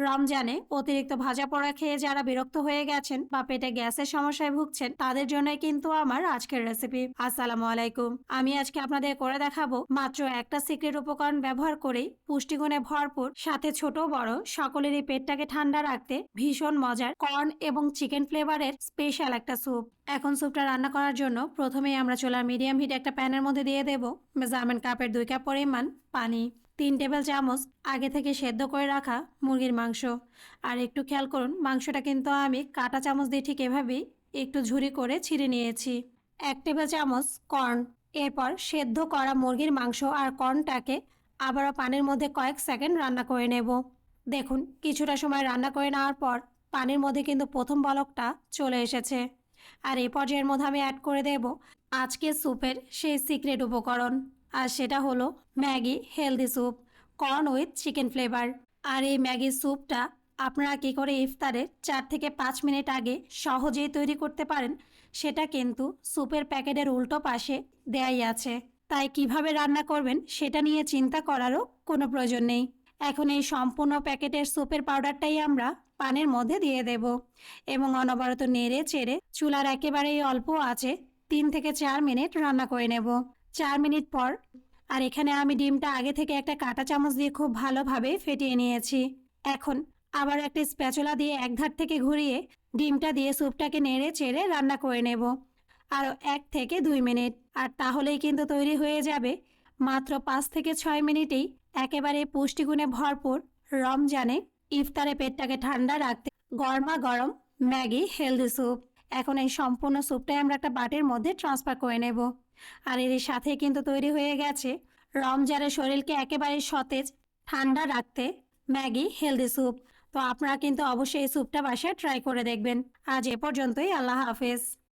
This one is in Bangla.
রমজানে অতিরিক্ত ভাজা পোড়া খেয়ে যারা বিরক্ত হয়ে গেছেন বা পেটে গ্যাসের সমস্যায় ভুগছেন তাদের জন্য কিন্তু আমার আজকের রেসিপি। আসসালামু আলাইকুম। আমি আজকে আপনাদের করে দেখাবো মাত্র একটা সিক্রেট উপকরণ ব্যবহার করেই পুষ্টিগুণে ভরপুর, সাথে ছোট বড় সকলেরই পেটটাকে ঠান্ডা রাখতে ভীষণ মজার কর্ন এবং চিকেন ফ্লেভারের স্পেশাল একটা স্যুপ। এখন স্যুপটা রান্না করার জন্য প্রথমেই আমরা চুলার মিডিয়াম হিট একটা প্যানের মধ্যে দিয়ে দেব মেজারমেন্ট কাপের 2 কাপ পরিমাণ পানি, 3 টেবিল চামচ আগে থেকে সেদ্ধ করে রাখা মুরগির মাংস। আর একটু খেয়াল করুন, মাংসটা কিন্তু আমি কাঁটা চামচ দিয়ে ঠিক এভাবেই একটু ঝুরি করে ছিঁড়ে নিয়েছি। 1 টেবিল চামচ কর্ন। এরপর সেদ্ধ করা মুরগির মাংস আর কর্নটাকে আবারও পানির মধ্যে কয়েক সেকেন্ড রান্না করে নেব। দেখুন, কিছুটা সময় রান্না করে নেওয়ার পর পানির মধ্যে কিন্তু প্রথম বলকটা চলে এসেছে। আর এই পর্যায়ের মধ্যে আমি অ্যাড করে দেব আজকের স্যুপের সেই সিক্রেট উপকরণ, আর সেটা হলো Maggi healthy soup corn with chicken flavour. আর এই ম্যাগি স্যুপটা আপনারা কী করে ইফতারের 4 থেকে 5 মিনিট আগে সহজেই তৈরি করতে পারেন সেটা কিন্তু স্যুপের প্যাকেটের উল্টো পাশে দেয়াই আছে। তাই কিভাবে রান্না করবেন সেটা নিয়ে চিন্তা করারও কোনো প্রয়োজন নেই। এখন এই সম্পূর্ণ প্যাকেটের স্যুপের পাউডারটাই আমরা পানির মধ্যে দিয়ে দেব এবং অনবরত নেড়ে চেড়ে চুলার একেবারেই অল্প আছে 3 থেকে 4 মিনিট রান্না করে নেব। 4 মিনিট পর, আর এখানে আমি ডিমটা আগে থেকে একটা কাঁটা চামচ দিয়ে খুব ভালোভাবে ফেটিয়ে নিয়েছি। এখন আবার একটা স্প্যাচুলা দিয়ে এক ধার থেকে ঘুরিয়ে ডিমটা দিয়ে স্যুপটাকে নেড়ে চেড়ে রান্না করে নেব আরও 1 থেকে 2 মিনিট। আর তাহলেই কিন্তু তৈরি হয়ে যাবে মাত্র 5 থেকে 6 মিনিটেই একেবারে পুষ্টিগুণে ভরপুর রমজানে ইফতারে পেটটাকে ঠান্ডা রাখতে গরমা গরম ম্যাগি হেলদি স্যুপ। এখন এই সম্পূর্ণ স্যুপটাই আমরা একটা বাটির মধ্যে ট্রান্সফার করে নেব। আর এর সাথে কিন্তু তৈরি হয়ে গেছে রমজানের শরীরকে একেবারে সতেজ ঠান্ডা রাখতে ম্যাগি হেলদি স্যুপ। তো আপনারা কিন্তু অবশ্যই এই স্যুপটা বাসায় ট্রাই করে দেখবেন। আজ এ পর্যন্তই, আল্লাহ হাফেজ।